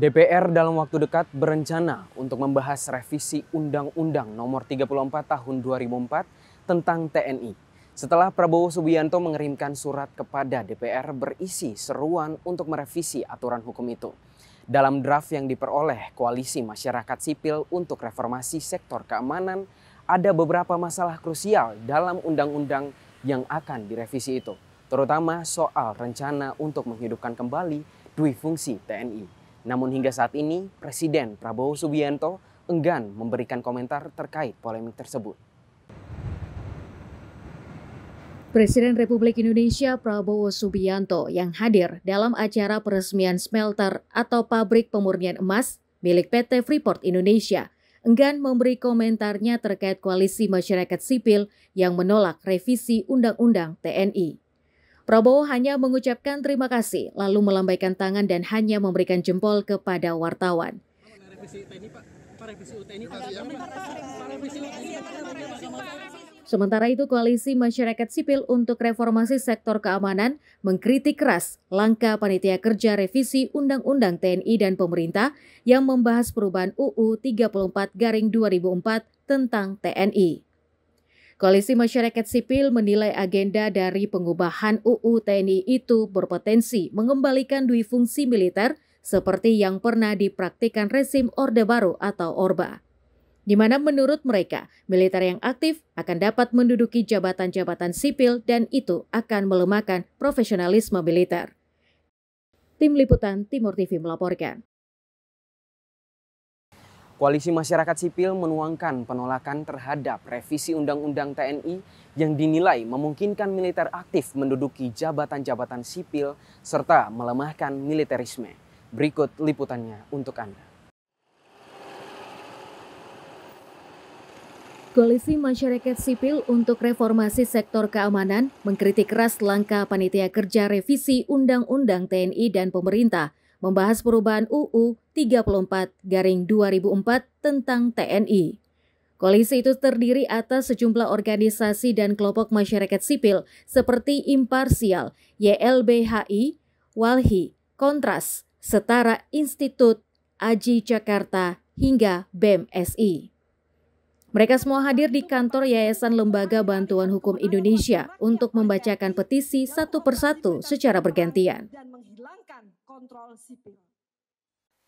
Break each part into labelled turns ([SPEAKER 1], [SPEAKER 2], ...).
[SPEAKER 1] DPR dalam waktu dekat berencana untuk membahas revisi Undang-Undang Nomor 34 Tahun 2004 tentang TNI. Setelah Prabowo Subianto mengirimkan surat kepada DPR berisi seruan untuk merevisi aturan hukum itu. Dalam draft yang diperoleh Koalisi Masyarakat Sipil untuk Reformasi Sektor Keamanan, ada beberapa masalah krusial dalam undang-undang yang akan direvisi itu, terutama soal rencana untuk menghidupkan kembali dui fungsi TNI. Namun hingga saat ini, Presiden Prabowo Subianto enggan memberikan komentar terkait polemik tersebut.
[SPEAKER 2] Presiden Republik Indonesia Prabowo Subianto yang hadir dalam acara peresmian smelter atau pabrik pemurnian emas milik PT Freeport Indonesia enggan memberi komentarnya terkait koalisi masyarakat sipil yang menolak revisi Undang-Undang TNI. Prabowo hanya mengucapkan terima kasih, lalu melambaikan tangan dan hanya memberikan jempol kepada wartawan. Sementara itu, Koalisi Masyarakat Sipil untuk Reformasi Sektor Keamanan mengkritik keras langkah Panitia Kerja Revisi Undang-Undang TNI dan pemerintah yang membahas perubahan UU 34/2004 tentang TNI. Koalisi Masyarakat Sipil menilai agenda dari pengubahan UU TNI itu berpotensi mengembalikan dui fungsi militer seperti yang pernah dipraktikkan rezim Orde Baru atau Orba. Di mana menurut mereka, militer yang aktif akan dapat menduduki jabatan-jabatan sipil dan itu akan melemahkan profesionalisme militer. Tim Liputan Timur TV melaporkan.
[SPEAKER 1] Koalisi Masyarakat Sipil menuangkan penolakan terhadap revisi Undang-Undang TNI yang dinilai memungkinkan militer aktif menduduki jabatan-jabatan sipil serta melemahkan militerisme. Berikut liputannya untuk Anda.
[SPEAKER 2] Koalisi Masyarakat Sipil untuk Reformasi Sektor Keamanan mengkritik keras langkah Panitia Kerja Revisi Undang-Undang TNI dan pemerintah membahas perubahan UU 34/2004 tentang TNI. Koalisi itu terdiri atas sejumlah organisasi dan kelompok masyarakat sipil seperti Imparsial, YLBHI, Walhi, Kontras, Setara Institut, Aji Jakarta, hingga BEM SI. Mereka semua hadir di kantor Yayasan Lembaga Bantuan Hukum Indonesia untuk membacakan petisi satu persatu secara bergantian.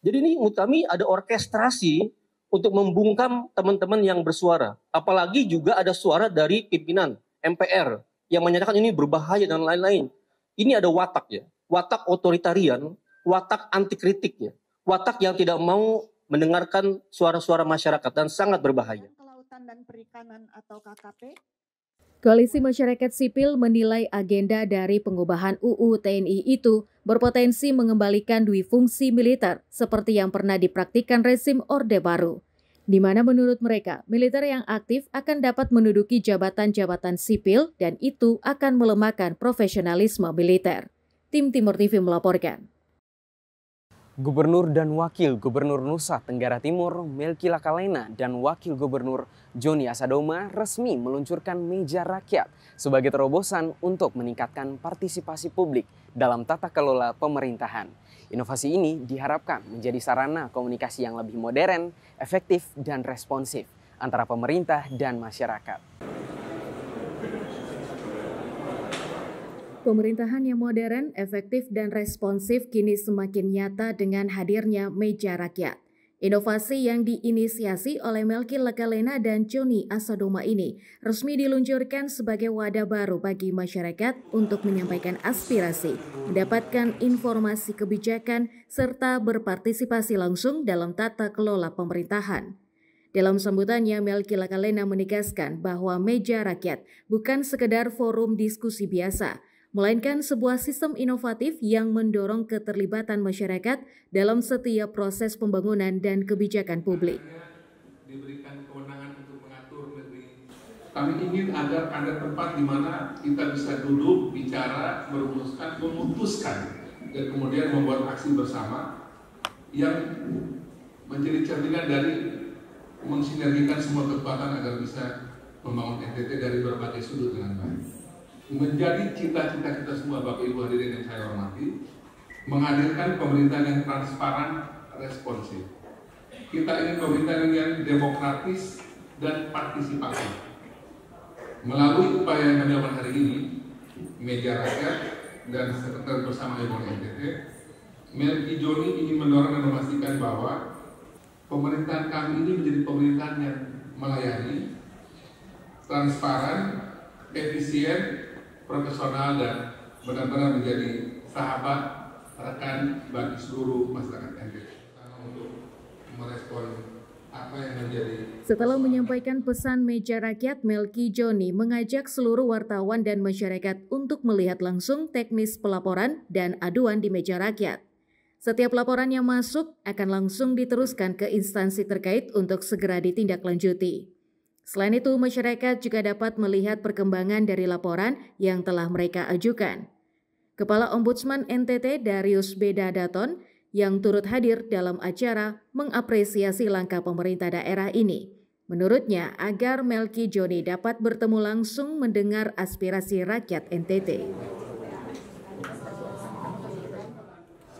[SPEAKER 3] Jadi ini menurut kami ada orkestrasi untuk membungkam teman-teman yang bersuara. Apalagi juga ada suara dari pimpinan MPR yang menyatakan ini berbahaya dan lain-lain. Ini ada watak ya, watak otoritarian, watak anti kritik ya, watak yang tidak mau mendengarkan suara-suara masyarakat dan sangat berbahaya.
[SPEAKER 4] Kelautan dan Perikanan atau KKP.
[SPEAKER 2] Koalisi Masyarakat Sipil menilai agenda dari pengubahan UU TNI itu berpotensi mengembalikan dui fungsi militer seperti yang pernah dipraktikkan rezim Orde Baru, di mana menurut mereka militer yang aktif akan dapat menduduki jabatan-jabatan sipil dan itu akan melemahkan profesionalisme militer. Tim Timur TV melaporkan.
[SPEAKER 1] Gubernur dan Wakil Gubernur Nusa Tenggara Timur Melki Lakalena dan Wakil Gubernur Joni Asadoma resmi meluncurkan meja rakyat sebagai terobosan untuk meningkatkan partisipasi publik dalam tata kelola pemerintahan. Inovasi ini diharapkan menjadi sarana komunikasi yang lebih modern, efektif, dan responsif antara pemerintah dan masyarakat.
[SPEAKER 2] Pemerintahan yang modern, efektif, dan responsif kini semakin nyata dengan hadirnya meja rakyat. Inovasi yang diinisiasi oleh Melki Lakalena dan Joni Asadoma ini resmi diluncurkan sebagai wadah baru bagi masyarakat untuk menyampaikan aspirasi, mendapatkan informasi kebijakan, serta berpartisipasi langsung dalam tata kelola pemerintahan. Dalam sambutannya, Melki Lakalena menegaskan bahwa meja rakyat bukan sekedar forum diskusi biasa, melainkan sebuah sistem inovatif yang mendorong keterlibatan masyarakat dalam setiap proses pembangunan dan kebijakan publik.
[SPEAKER 5] Diberikan kewenangan untuk mengatur negeri. Kami ingin agar ada tempat di mana kita bisa duduk, bicara, memutuskan, dan kemudian membuat aksi bersama yang menjadi cerminan dari mensinergikan semua kekuatan agar bisa membangun NTT dari berbagai sudut dengan baik. Menjadi cita-cita kita semua, Bapak Ibu hadirin yang saya hormati, menghadirkan pemerintahan yang transparan, responsif. Kita ingin pemerintahan yang demokratis dan partisipatif. Melalui upaya yang kami lakukan hari ini, Meja Rakyat dan Sekretariat Bersama Himpunan NTT, Melki Joni ingin mendorong dan memastikan bahwa pemerintahan kami ini menjadi pemerintahan yang melayani, transparan, efisien, profesional, dan benar-benar menjadi sahabat, rekan bagi seluruh masyarakat NTT. Untuk merespon apa yang menjadi.
[SPEAKER 2] Setelah menyampaikan pesan Meja Rakyat, Melki Joni mengajak seluruh wartawan dan masyarakat untuk melihat langsung teknis pelaporan dan aduan di Meja Rakyat. Setiap laporan yang masuk akan langsung diteruskan ke instansi terkait untuk segera ditindaklanjuti. Selain itu, masyarakat juga dapat melihat perkembangan dari laporan yang telah mereka ajukan. Kepala Ombudsman NTT Darius Beda Daton yang turut hadir dalam acara mengapresiasi langkah pemerintah daerah ini. Menurutnya, agar Melki Joni dapat bertemu langsung mendengar aspirasi rakyat NTT.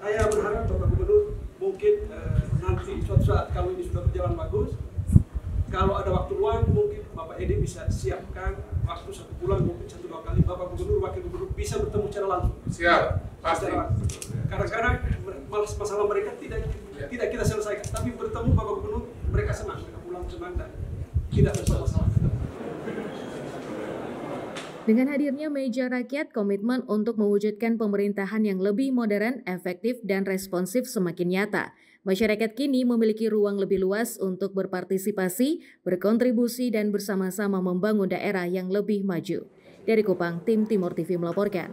[SPEAKER 6] Saya berharap Bapak Gubernur mungkin nanti suatu saat kalau ini sudah berjalan bagus, kalau ada waktu luang mungkin Bapak Edi bisa siapkan waktu 1 bulan, mungkin 1-2 kali Bapak Gubernur, Wakil Gubernur bisa bertemu secara langsung.
[SPEAKER 5] Siap, pasti.
[SPEAKER 6] Kadang-kadang masalah mereka tidak kita selesaikan, tapi bertemu Bapak Gubernur mereka senang, mereka pulang senang dan tidak bersalah-salah.
[SPEAKER 2] Dengan hadirnya Meja Rakyat, komitmen untuk mewujudkan pemerintahan yang lebih modern, efektif, dan responsif semakin nyata. Masyarakat kini memiliki ruang lebih luas untuk berpartisipasi, berkontribusi, dan bersama-sama membangun daerah yang lebih maju. Dari Kupang, tim Timur TV melaporkan.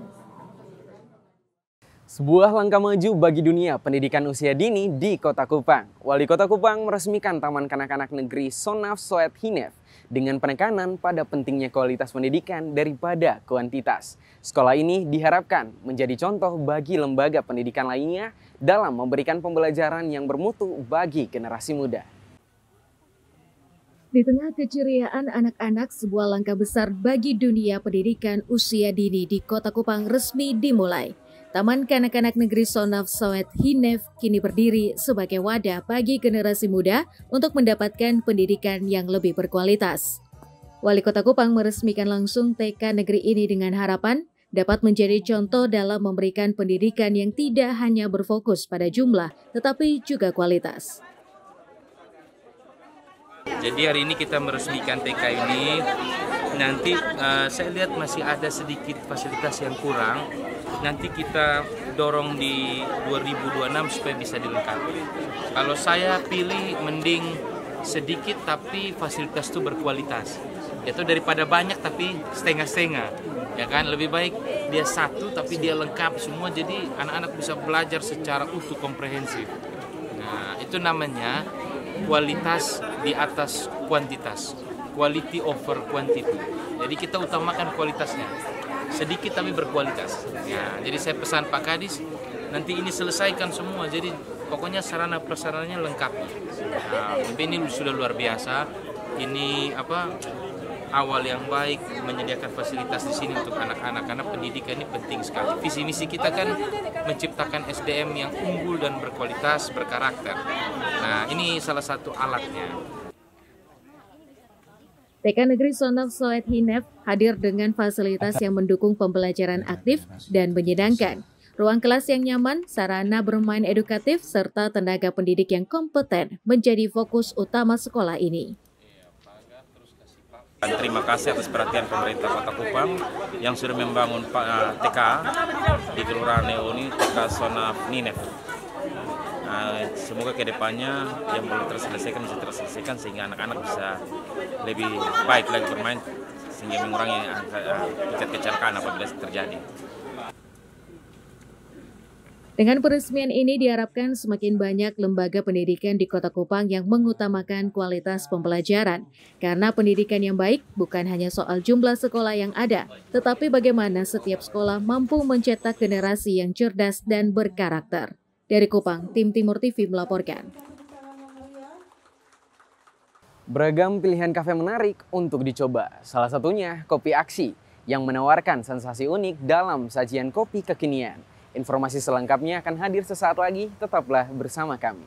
[SPEAKER 1] Sebuah langkah maju bagi dunia pendidikan usia dini di Kota Kupang. Wali Kota Kupang meresmikan Taman Kanak-kanak Negeri Sonaf Soet Hinef dengan penekanan pada pentingnya kualitas pendidikan daripada kuantitas. Sekolah ini diharapkan menjadi contoh bagi lembaga pendidikan lainnya dalam memberikan pembelajaran yang bermutu bagi generasi muda.
[SPEAKER 2] Di tengah keceriaan anak-anak, sebuah langkah besar bagi dunia pendidikan usia dini di Kota Kupang resmi dimulai. Taman Kanak-kanak Negeri Sonaf Soet Hinef kini berdiri sebagai wadah bagi generasi muda untuk mendapatkan pendidikan yang lebih berkualitas. Wali Kota Kupang meresmikan langsung TK negeri ini dengan harapan dapat menjadi contoh dalam memberikan pendidikan yang tidak hanya berfokus pada jumlah, tetapi juga kualitas.
[SPEAKER 7] Jadi hari ini kita meresmikan TK ini, nanti saya lihat masih ada sedikit fasilitas yang kurang. Nanti kita dorong di 2026 supaya bisa dilengkapi. Kalau saya pilih mending sedikit tapi fasilitas itu berkualitas. Itu daripada banyak tapi setengah-setengah. Ya kan, lebih baik dia satu tapi dia lengkap semua, jadi anak-anak bisa belajar secara utuh komprehensif. Nah, itu namanya kualitas di atas kuantitas. Quality over quantity. Jadi kita utamakan kualitasnya. Sedikit tapi berkualitas. Ya, jadi saya pesan Pak Kadis, nanti ini selesaikan semua. Jadi pokoknya sarana prasarananya lengkap. Nah, ini sudah luar biasa. Ini awal yang baik menyediakan fasilitas di sini untuk anak-anak, karena pendidikan ini penting sekali. Visi misi kita kan menciptakan SDM yang unggul dan berkualitas, berkarakter. Nah, ini salah satu alatnya.
[SPEAKER 2] TK Negeri Sonaf Soet Hinef hadir dengan fasilitas yang mendukung pembelajaran aktif dan menyenangkan. Ruang kelas yang nyaman, sarana bermain edukatif, serta tenaga pendidik yang kompeten menjadi fokus utama sekolah ini.
[SPEAKER 8] Terima kasih atas perhatian pemerintah Kota Kupang yang sudah membangun TK di Kelurahan Neoni, TK Sonaf Hinef. Semoga kedepannya yang belum terselesaikan bisa terselesaikan sehingga anak-anak bisa lebih baik lagi bermain sehingga mengurangi tingkat kecelakaan apabila terjadi.
[SPEAKER 2] Dengan peresmian ini diharapkan semakin banyak lembaga pendidikan di Kota Kupang yang mengutamakan kualitas pembelajaran. Karena pendidikan yang baik bukan hanya soal jumlah sekolah yang ada, tetapi bagaimana setiap sekolah mampu mencetak generasi yang cerdas dan berkarakter. Dari Kupang, tim Timur TV melaporkan.
[SPEAKER 1] Beragam pilihan kafe menarik untuk dicoba. Salah satunya Kopi Aksi yang menawarkan sensasi unik dalam sajian kopi kekinian. Informasi selengkapnya akan hadir sesaat lagi, tetaplah bersama kami.